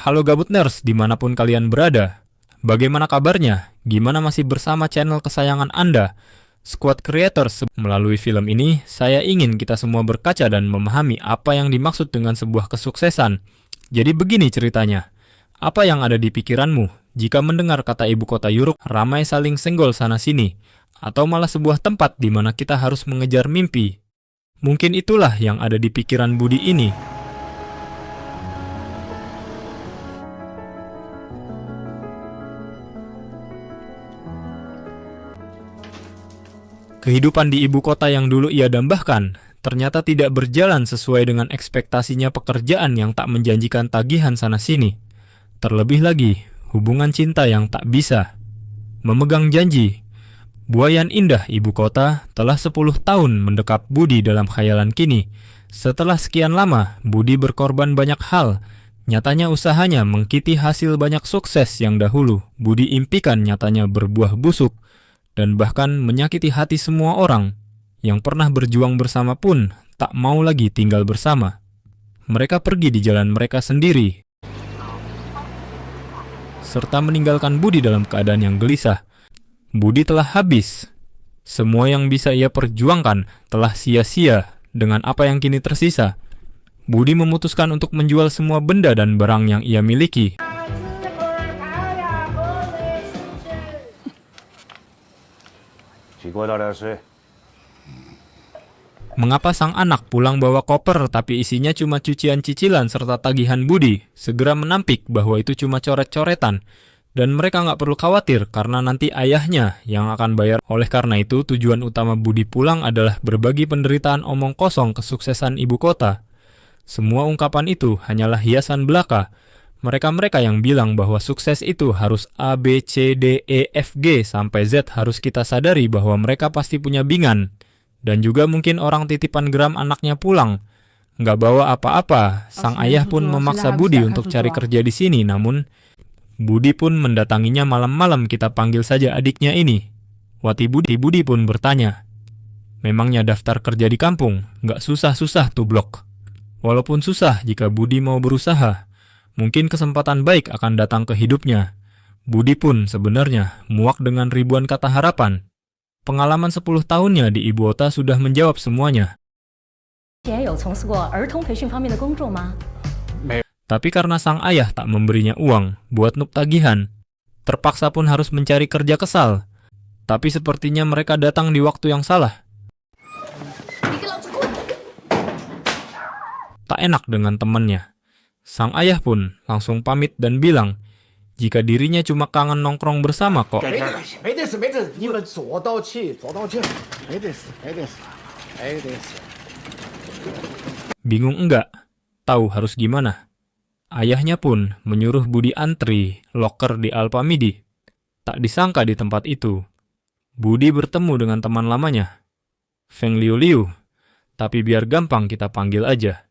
Halo Gabutners, dimanapun kalian berada. Bagaimana kabarnya? Gimana masih bersama channel kesayangan Anda, Squad Creators? Melalui film ini, saya ingin kita semua berkaca dan memahami apa yang dimaksud dengan sebuah kesuksesan. Jadi begini ceritanya. Apa yang ada di pikiranmu jika mendengar kata ibu kota Yuruk ramai saling senggol sana-sini, atau malah sebuah tempat di mana kita harus mengejar mimpi? Mungkin itulah yang ada di pikiran Budi ini. Kehidupan di ibu kota yang dulu ia dambahkan ternyata tidak berjalan sesuai dengan ekspektasinya, pekerjaan yang tak menjanjikan tagihan sana-sini. Terlebih lagi, hubungan cinta yang tak bisa memegang janji. Buayan indah ibu kota telah 10 tahun mendekap Budi dalam khayalan kini. Setelah sekian lama, Budi berkorban banyak hal. Nyatanya usahanya mengkiti hasil banyak sukses yang dahulu Budi impikan nyatanya berbuah busuk, dan bahkan menyakiti hati semua orang yang pernah berjuang bersama pun tak mau lagi tinggal bersama. Mereka pergi di jalan mereka sendiri, serta meninggalkan Budi dalam keadaan yang gelisah. Budi telah habis. Semua yang bisa ia perjuangkan telah sia-sia dengan apa yang kini tersisa. Budi memutuskan untuk menjual semua benda dan barang yang ia miliki. Mengapa sang anak pulang bawa koper tapi isinya cuma cucian cicilan serta tagihan Budi? Segera menampik bahwa itu cuma coret-coretan dan mereka nggak perlu khawatir karena nanti ayahnya yang akan bayar. Oleh karena itu, tujuan utama Budi pulang adalah berbagi penderitaan omong kosong kesuksesan ibu kota. Semua ungkapan itu hanyalah hiasan belaka. Mereka-mereka yang bilang bahwa sukses itu harus A, B, C, D, E, F, G, sampai Z, harus kita sadari bahwa mereka pasti punya bingan. Dan juga mungkin orang titipan geram anaknya pulang nggak bawa apa-apa. Sang ayah pun memaksa Budi untuk cari kerja di sini, namun Budi pun mendatanginya malam-malam. Kita panggil saja adiknya ini Wati Budi. Budi pun bertanya, memangnya daftar kerja di kampung nggak susah-susah tuh blok? Walaupun susah, jika Budi mau berusaha, mungkin kesempatan baik akan datang ke hidupnya. Budi pun sebenarnya muak dengan ribuan kata harapan. Pengalaman 10 tahunnya di ibu kota sudah menjawab semuanya. Tapi karena sang ayah tak memberinya uang buat nup tagihan, terpaksa pun harus mencari kerja kesal. Tapi sepertinya mereka datang di waktu yang salah. Tak enak dengan temannya. Sang ayah pun langsung pamit dan bilang jika dirinya cuma kangen nongkrong bersama kok. Bingung enggak? Tahu harus gimana? Ayahnya pun menyuruh Budi antri loker di Alpamidi. Tak disangka di tempat itu, Budi bertemu dengan teman lamanya, Feng Liu Liu. Tapi biar gampang kita panggil aja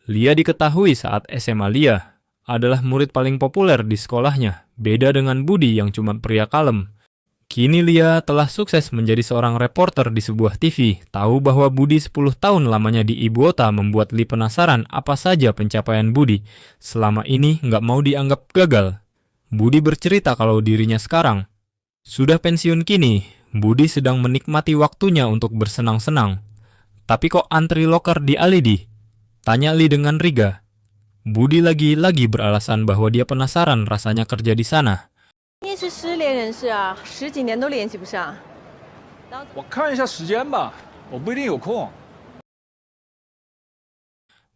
Lia. Diketahui saat SMA Lia adalah murid paling populer di sekolahnya, beda dengan Budi yang cuma pria kalem. Kini Lia telah sukses menjadi seorang reporter di sebuah TV. Tahu bahwa Budi 10 tahun lamanya di ibu kota membuat Li penasaran apa saja pencapaian Budi. Selama ini nggak mau dianggap gagal. Budi bercerita kalau dirinya sekarang sudah pensiun kini. Budi sedang menikmati waktunya untuk bersenang-senang. Tapi kok antri loker di Alidi? Tanya Li dengan riga. Budi lagi-lagi beralasan bahwa dia penasaran rasanya kerja di sana.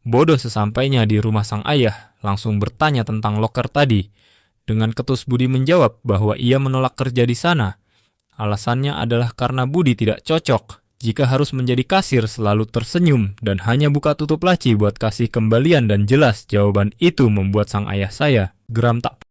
Bodoh sesampainya di rumah sang ayah, langsung bertanya tentang loker tadi. Dengan ketus Budi menjawab bahwa ia menolak kerja di sana. Alasannya adalah karena Budi tidak cocok. Jika harus menjadi kasir selalu tersenyum dan hanya buka tutup laci buat kasih kembalian dan jelas jawaban itu membuat sang ayah saya geram tak.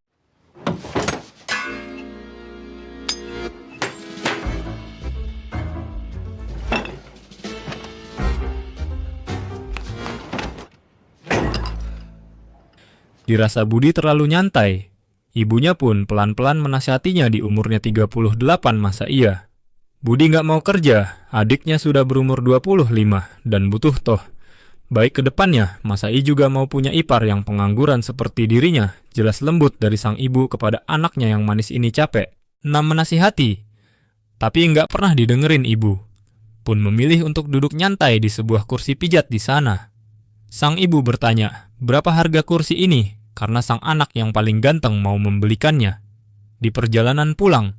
Dirasa Budi terlalu nyantai. Ibunya pun pelan-pelan menasihatinya di umurnya 38 masa iya. Budi nggak mau kerja, adiknya sudah berumur 25 dan butuh toh. Baik ke depannya, masa I juga mau punya ipar yang pengangguran seperti dirinya, jelas lembut dari sang ibu kepada anaknya yang manis ini capek. 6. Menasihati, tapi nggak pernah didengerin ibu. Pun memilih untuk duduk nyantai di sebuah kursi pijat di sana. Sang ibu bertanya, berapa harga kursi ini? Karena sang anak yang paling ganteng mau membelikannya. Di perjalanan pulang,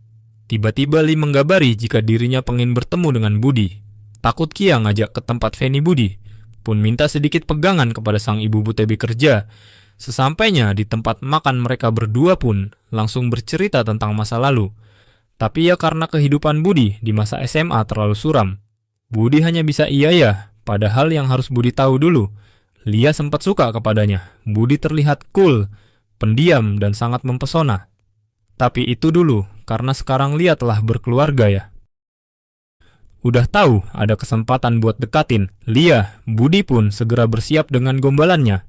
tiba-tiba Lee menggabari jika dirinya pengen bertemu dengan Budi. Takut Kia ngajak ke tempat Feni Budi, pun minta sedikit pegangan kepada sang ibu Butebi kerja. Sesampainya di tempat makan mereka berdua pun langsung bercerita tentang masa lalu. Tapi ya karena kehidupan Budi di masa SMA terlalu suram, Budi hanya bisa iya ya, padahal yang harus Budi tahu dulu, Lia sempat suka kepadanya. Budi terlihat cool, pendiam dan sangat mempesona. Tapi itu dulu, karena sekarang Lia telah berkeluarga ya. Udah tahu ada kesempatan buat dekatin Lia, Budi pun segera bersiap dengan gombalannya.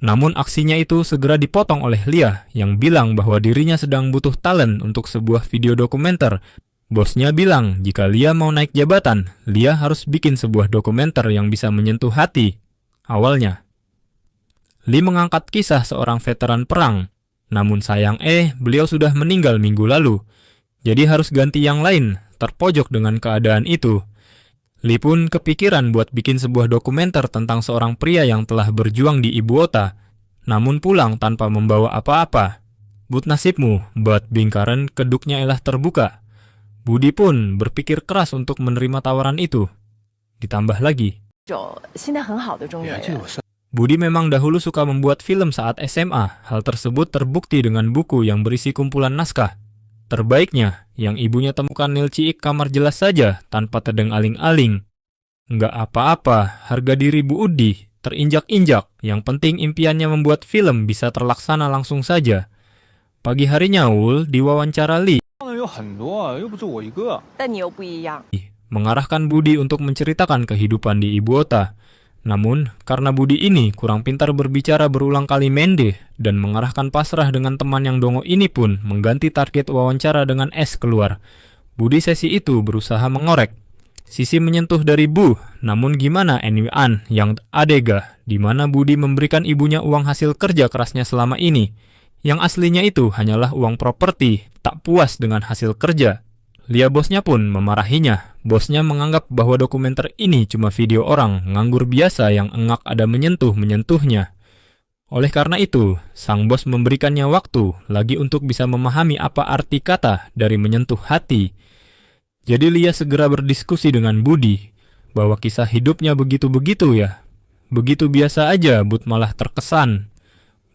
Namun aksinya itu segera dipotong oleh Lia yang bilang bahwa dirinya sedang butuh talent untuk sebuah video dokumenter. Bosnya bilang jika Lia mau naik jabatan, Lia harus bikin sebuah dokumenter yang bisa menyentuh hati. Awalnya, Lee mengangkat kisah seorang veteran perang. Namun sayang beliau sudah meninggal minggu lalu. Jadi harus ganti yang lain, terpojok dengan keadaan itu. Lee pun kepikiran buat bikin sebuah dokumenter tentang seorang pria yang telah berjuang di ibu kota, namun pulang tanpa membawa apa-apa. But nasibmu, buat bingkaran keduknya elah terbuka. Budi pun berpikir keras untuk menerima tawaran itu. Ditambah lagi, Budi memang dahulu suka membuat film saat SMA. Hal tersebut terbukti dengan buku yang berisi kumpulan naskah. Terbaiknya, yang ibunya temukan nil ciik kamar jelas saja, tanpa tedeng aling-aling. Nggak apa-apa, harga diri Bu Udi terinjak-injak. Yang penting impiannya membuat film bisa terlaksana langsung saja. Pagi harinya diwawancara Lee, mengarahkan Budi untuk menceritakan kehidupan di ibu kota. Namun, karena Budi ini kurang pintar berbicara berulang kali mendeh dan mengarahkan pasrah dengan teman yang dongo ini pun mengganti target wawancara dengan es keluar. Budi sesi itu berusaha mengorek. Sisi menyentuh dari Bu, namun gimana An yang adega, di mana Budi memberikan ibunya uang hasil kerja kerasnya selama ini. Yang aslinya itu hanyalah uang properti, tak puas dengan hasil kerja. Lia bosnya pun memarahinya. Bosnya menganggap bahwa dokumenter ini cuma video orang nganggur biasa yang engak ada menyentuhnya. Oleh karena itu, sang bos memberikannya waktu lagi untuk bisa memahami apa arti kata dari menyentuh hati. Jadi Lia segera berdiskusi dengan Budi bahwa kisah hidupnya begitu-begitu ya. Begitu biasa aja, Bud malah terkesan.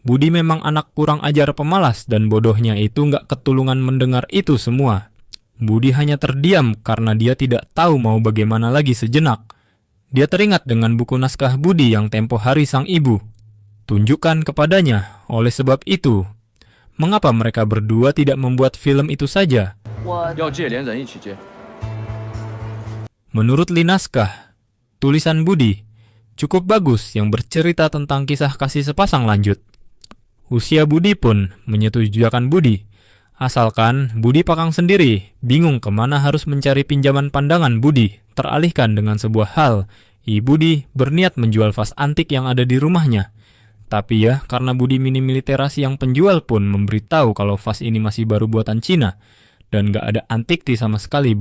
Budi memang anak kurang ajar pemalas dan bodohnya itu nggak ketulungan mendengar itu semua. Budi hanya terdiam karena dia tidak tahu mau bagaimana lagi sejenak. Dia teringat dengan buku naskah Budi yang tempo hari sang ibu tunjukkan kepadanya. Oleh sebab itu, mengapa mereka berdua tidak membuat film itu saja? Menurut Lee naskah, tulisan Budi cukup bagus yang bercerita tentang kisah kasih sepasang lanjut. Usia Budi pun menyetujukan Budi. Asalkan Budi pakang sendiri, bingung kemana harus mencari pinjaman pandangan Budi, teralihkan dengan sebuah hal. Budi berniat menjual vas antik yang ada di rumahnya. Tapi ya, karena Budi minim literasi yang penjual pun memberitahu kalau vas ini masih baru buatan Cina, dan gak ada antikti sama sekali.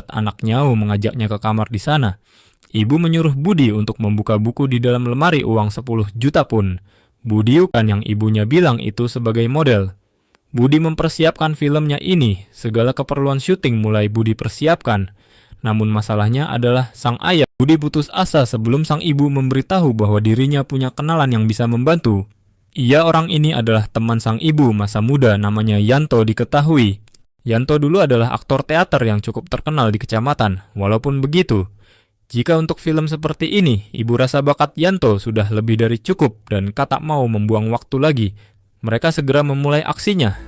Anaknya mengajaknya ke kamar di sana. Ibu menyuruh Budi untuk membuka buku di dalam lemari uang 10 juta pun. Budi kan yang ibunya bilang itu sebagai model. Budi mempersiapkan filmnya ini, segala keperluan syuting mulai Budi persiapkan. Namun masalahnya adalah sang ayah. Budi putus asa sebelum sang ibu memberitahu bahwa dirinya punya kenalan yang bisa membantu. Orang ini adalah teman sang ibu masa muda, namanya Yanto diketahui. Yanto dulu adalah aktor teater yang cukup terkenal di kecamatan. Walaupun begitu, jika untuk film seperti ini, ibu rasa bakat Yanto sudah lebih dari cukup dan tak mau membuang waktu lagi. Mereka segera memulai aksinya.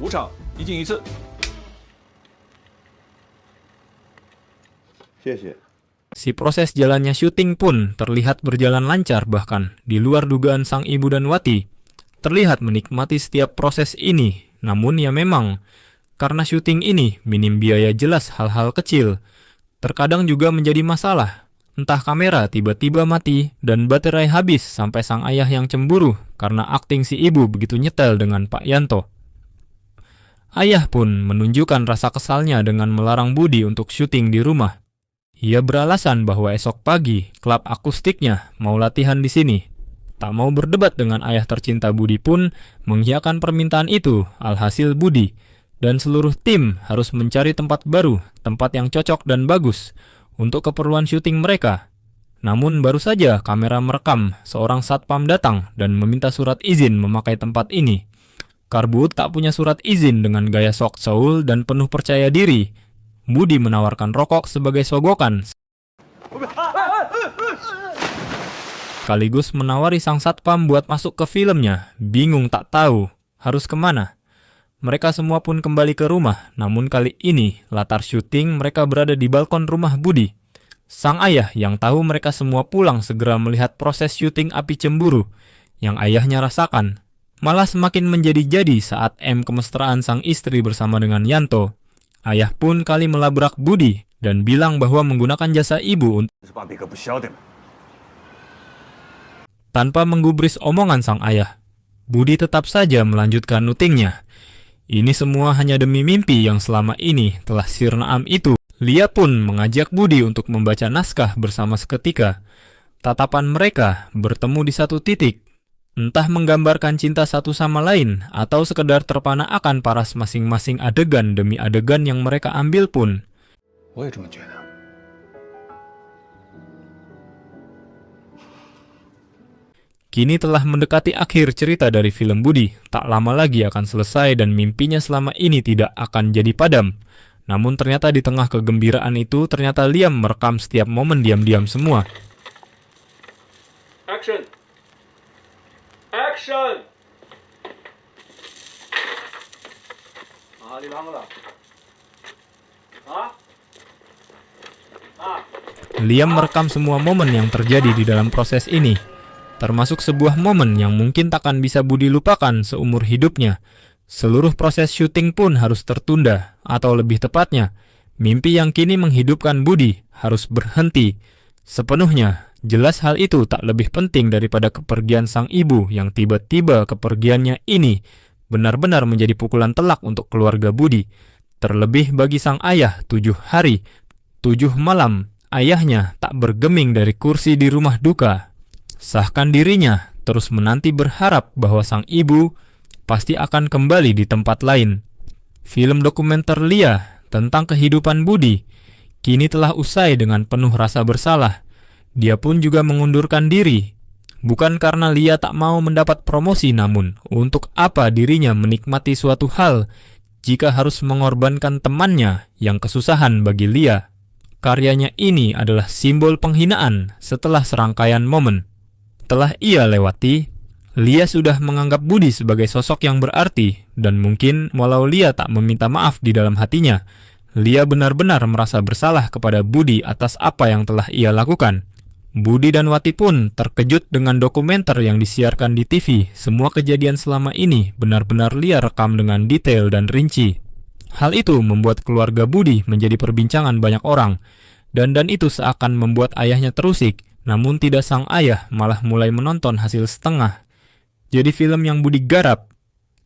Si proses jalannya syuting pun terlihat berjalan lancar, bahkan di luar dugaan sang ibu dan Wati. Terlihat menikmati setiap proses ini. Namun ya memang, Karena syuting ini minim biaya jelas hal-hal kecil. Terkadang juga menjadi masalah. Entah kamera tiba-tiba mati dan baterai habis sampai sang ayah yang cemburu karena akting si ibu begitu nyetel dengan Pak Yanto. Ayah pun menunjukkan rasa kesalnya dengan melarang Budi untuk syuting di rumah. Ia beralasan bahwa esok pagi klub akustiknya mau latihan di sini. Tak mau berdebat dengan ayah tercinta Budi pun mengiyakan permintaan itu. Alhasil Budi dan seluruh tim harus mencari tempat baru, tempat yang cocok dan bagus untuk keperluan syuting mereka. Namun baru saja kamera merekam seorang satpam datang dan meminta surat izin memakai tempat ini. Karbut tak punya surat izin dengan gaya sok Soul dan penuh percaya diri. Budi menawarkan rokok sebagai sogokan, sekaligus menawari sang satpam buat masuk ke filmnya. Bingung tak tahu harus kemana. Mereka semua pun kembali ke rumah, namun kali ini latar syuting mereka berada di balkon rumah Budi. Sang ayah yang tahu mereka semua pulang segera melihat proses syuting api cemburu yang ayahnya rasakan. Malah semakin menjadi-jadi saat kemesraan sang istri bersama dengan Yanto. Ayah pun kali melabrak Budi dan bilang bahwa menggunakan jasa ibu tanpa menggubris omongan sang ayah. Budi tetap saja melanjutkan nutingnya. Ini semua hanya demi mimpi yang selama ini telah sirnaam itu. Lia pun mengajak Budi untuk membaca naskah bersama seketika. Tatapan mereka bertemu di satu titik. Entah menggambarkan cinta satu sama lain atau sekedar terpana akan paras masing-masing adegan demi adegan yang mereka ambil pun. Kini telah mendekati akhir cerita dari film Budi. Tak lama lagi akan selesai dan mimpinya selama ini tidak akan jadi padam. Namun ternyata di tengah kegembiraan itu ternyata Liam merekam setiap momen diam-diam semua. Action! Action! Liam merekam semua momen yang terjadi di dalam proses ini, termasuk sebuah momen yang mungkin takkan bisa Budi lupakan seumur hidupnya. Seluruh proses syuting pun harus tertunda, atau lebih tepatnya, mimpi yang kini menghidupkan Budi harus berhenti sepenuhnya. Jelas hal itu tak lebih penting daripada kepergian sang ibu yang tiba-tiba kepergiannya ini benar-benar menjadi pukulan telak untuk keluarga Budi. Terlebih bagi sang ayah, 7 hari, 7 malam, ayahnya tak bergeming dari kursi di rumah duka. Sahkan dirinya terus menanti berharap bahwa sang ibu pasti akan kembali di tempat lain. Film dokumenter Lia tentang kehidupan Budi kini telah usai dengan penuh rasa bersalah. Dia pun juga mengundurkan diri. Bukan karena Lia tak mau mendapat promosi, namun untuk apa dirinya menikmati suatu hal jika harus mengorbankan temannya yang kesusahan bagi Lia. Karyanya ini adalah simbol penghinaan setelah serangkaian momen. Telah ia lewati, Lia sudah menganggap Budi sebagai sosok yang berarti, dan mungkin walau Lia tak meminta maaf di dalam hatinya, Lia benar-benar merasa bersalah kepada Budi atas apa yang telah ia lakukan. Budi dan Wati pun terkejut dengan dokumenter yang disiarkan di TV. Semua kejadian selama ini benar-benar Lia rekam dengan detail dan rinci. Hal itu membuat keluarga Budi menjadi perbincangan banyak orang, dan itu seakan membuat ayahnya terusik. Namun tidak, sang ayah malah mulai menonton hasil setengah. Jadi film yang Budi garap.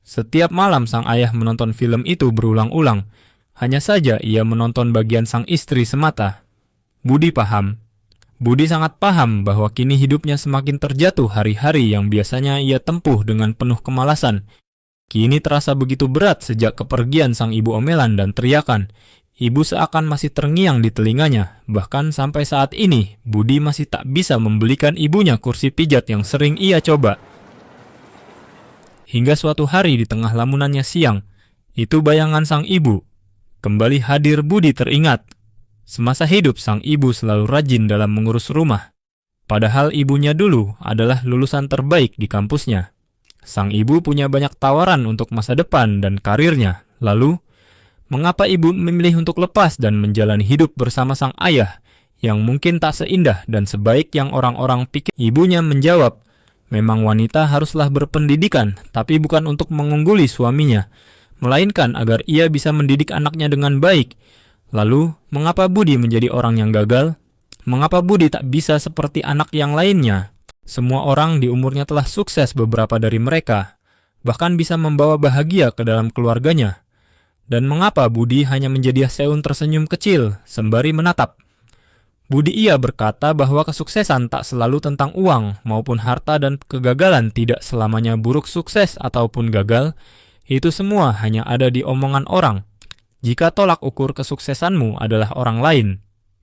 Setiap malam sang ayah menonton film itu berulang-ulang. Hanya saja ia menonton bagian sang istri semata. Budi paham. Budi sangat paham bahwa kini hidupnya semakin terjatuh hari-hari yang biasanya ia tempuh dengan penuh kemalasan. Kini terasa begitu berat sejak kepergian sang ibu omelan dan teriakan. Ibu seakan masih terngiang di telinganya. Bahkan sampai saat ini, Budi masih tak bisa membelikan ibunya kursi pijat yang sering ia coba. Hingga suatu hari di tengah lamunannya siang, itu bayangan sang ibu. Kembali hadir Budi teringat. Semasa hidup sang ibu selalu rajin dalam mengurus rumah. Padahal ibunya dulu adalah lulusan terbaik di kampusnya. Sang ibu punya banyak tawaran untuk masa depan dan karirnya. Lalu, mengapa ibu memilih untuk lepas dan menjalani hidup bersama sang ayah yang mungkin tak seindah dan sebaik yang orang-orang pikir? Ibunya menjawab, memang wanita haruslah berpendidikan, tapi bukan untuk mengungguli suaminya. melainkan agar ia bisa mendidik anaknya dengan baik. Lalu, mengapa Budi menjadi orang yang gagal? Mengapa Budi tak bisa seperti anak yang lainnya? Semua orang di umurnya telah sukses, beberapa dari mereka bahkan bisa membawa bahagia ke dalam keluarganya. Dan mengapa Budi hanya menjadi Seun tersenyum kecil sembari menatap? Budi ia berkata bahwa kesuksesan tak selalu tentang uang maupun harta, dan kegagalan tidak selamanya buruk. Sukses ataupun gagal, itu semua hanya ada di omongan orang. Jika tolak ukur kesuksesanmu adalah orang lain,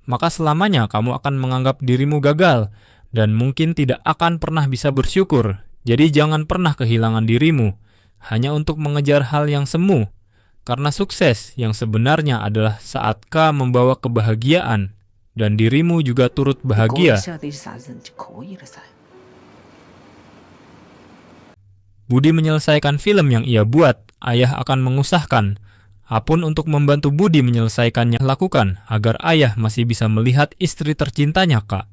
maka selamanya kamu akan menganggap dirimu gagal dan mungkin tidak akan pernah bisa bersyukur. Jadi jangan pernah kehilangan dirimu hanya untuk mengejar hal yang semu, karena sukses yang sebenarnya adalah saat kau membawa kebahagiaan dan dirimu juga turut bahagia. Budi menyelesaikan film yang ia buat. Ayah akan mengusahakan apapun untuk membantu Budi menyelesaikannya. Lakukan agar ayah masih bisa melihat istri tercintanya, Kak.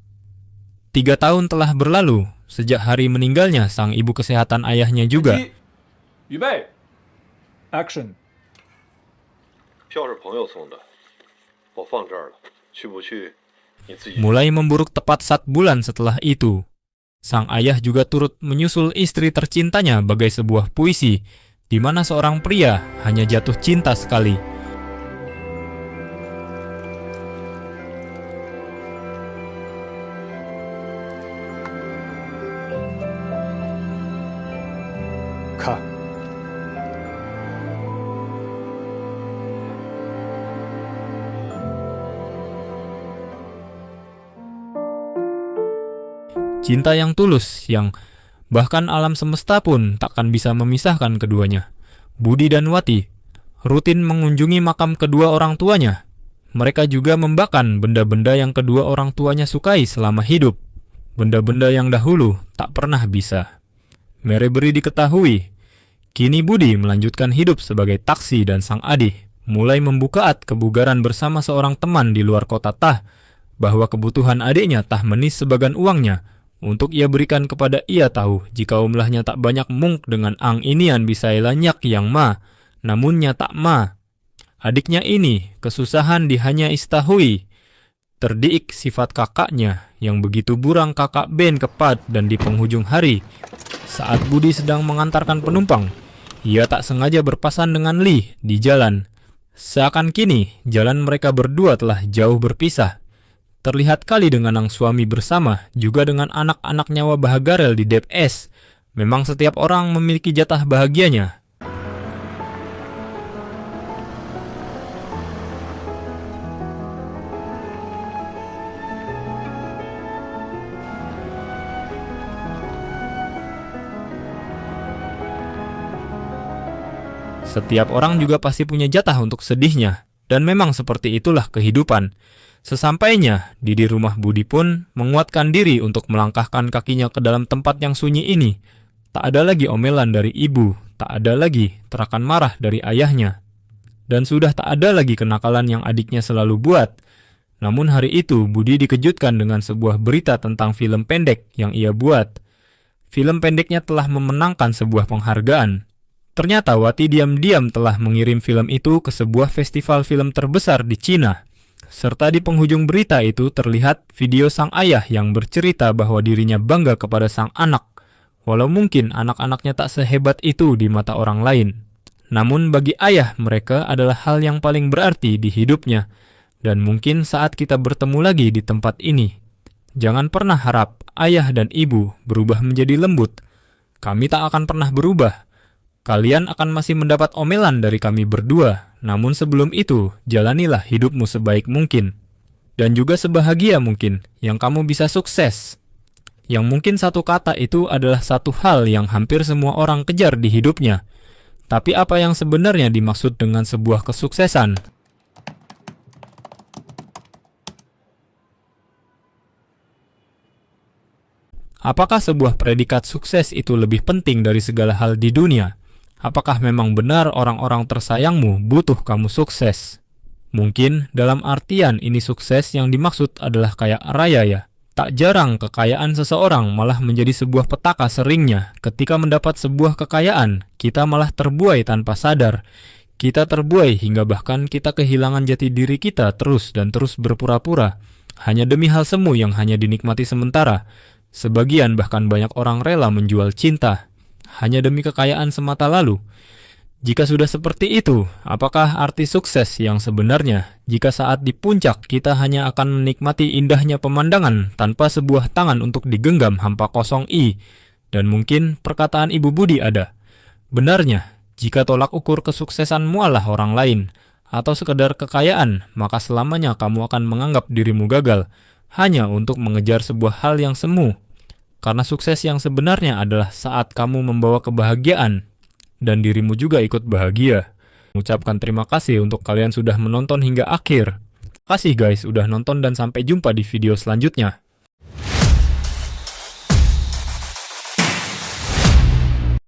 3 tahun telah berlalu sejak hari meninggalnya sang ibu kesehatan ayahnya juga. Action. 票是朋友送的，我放这儿了，去不去你自己。 Mulai memburuk tepat 1 bulan setelah itu. Sang ayah juga turut menyusul istri tercintanya bagai sebuah puisi, di mana seorang pria hanya jatuh cinta sekali. Cut. Cinta yang tulus, yang bahkan alam semesta pun takkan bisa memisahkan keduanya. Budi dan Wati rutin mengunjungi makam kedua orang tuanya. Mereka juga membakar benda-benda yang kedua orang tuanya sukai selama hidup. Benda-benda yang dahulu tak pernah bisa. Beri diketahui, kini Budi melanjutkan hidup sebagai taksi dan sang adik mulai membuka kebugaran bersama seorang teman di luar kota. Bahwa kebutuhan adiknya menis sebagian uangnya untuk ia berikan kepada ia tahu jika umlahnya tak banyak mung dengan ang inian bisa lanyak yang ma, namunnya tak ma. Adiknya ini kesusahan hanya istahui. Terdiik sifat kakaknya yang begitu burang. Kakak Ben kepat, dan di penghujung hari saat Budi sedang mengantarkan penumpang, ia tak sengaja berpasan dengan Lee di jalan. Seakan kini jalan mereka berdua telah jauh berpisah. Terlihat kali dengan sang suami bersama, juga dengan anak-anak nyawa bahagarel di Dep S. Memang setiap orang memiliki jatah bahagianya. Setiap orang juga pasti punya jatah untuk sedihnya. Dan memang seperti itulah kehidupan. Sesampainya di rumah, Budi pun menguatkan diri untuk melangkahkan kakinya ke dalam tempat yang sunyi ini. Tak ada lagi omelan dari ibu, tak ada lagi terakan marah dari ayahnya. Dan sudah tak ada lagi kenakalan yang adiknya selalu buat. Namun hari itu Budi dikejutkan dengan sebuah berita tentang film pendek yang ia buat. Film pendeknya telah memenangkan sebuah penghargaan. Ternyata Wati diam-diam telah mengirim film itu ke sebuah festival film terbesar di Cina. Serta di penghujung berita itu terlihat video sang ayah yang bercerita bahwa dirinya bangga kepada sang anak, walau mungkin anak-anaknya tak sehebat itu di mata orang lain. Namun bagi ayah mereka adalah hal yang paling berarti di hidupnya. Dan mungkin saat kita bertemu lagi di tempat ini, jangan pernah harap ayah dan ibu berubah menjadi lembut. Kami tak akan pernah berubah. Kalian akan masih mendapat omelan dari kami berdua, namun sebelum itu, jalanilah hidupmu sebaik mungkin. Dan juga sebahagia mungkin, yang kamu bisa sukses. Yang mungkin satu kata itu adalah satu hal yang hampir semua orang kejar di hidupnya. Tapi apa yang sebenarnya dimaksud dengan sebuah kesuksesan? Apakah sebuah predikat sukses itu lebih penting dari segala hal di dunia? Apakah memang benar orang-orang tersayangmu butuh kamu sukses? Mungkin dalam artian ini sukses yang dimaksud adalah kayak raya ya. Tak jarang kekayaan seseorang malah menjadi sebuah petaka seringnya. Ketika mendapat sebuah kekayaan, kita malah terbuai tanpa sadar. Kita terbuai hingga bahkan kita kehilangan jati diri kita terus dan terus berpura-pura. Hanya demi hal semu yang hanya dinikmati sementara. Sebagian bahkan banyak orang rela menjual cinta hanya demi kekayaan semata lalu. Jika sudah seperti itu, apakah arti sukses yang sebenarnya? Jika saat di puncak kita hanya akan menikmati indahnya pemandangan tanpa sebuah tangan untuk digenggam hampa kosong dan mungkin perkataan Ibu Budi ada. Benarnya, jika tolak ukur kesuksesanmu adalah orang lain atau sekedar kekayaan, maka selamanya kamu akan menganggap dirimu gagal hanya untuk mengejar sebuah hal yang semu. Karena sukses yang sebenarnya adalah saat kamu membawa kebahagiaan dan dirimu juga ikut bahagia. Mengucapkan terima kasih untuk kalian sudah menonton hingga akhir. Terima kasih guys udah nonton dan sampai jumpa di video selanjutnya.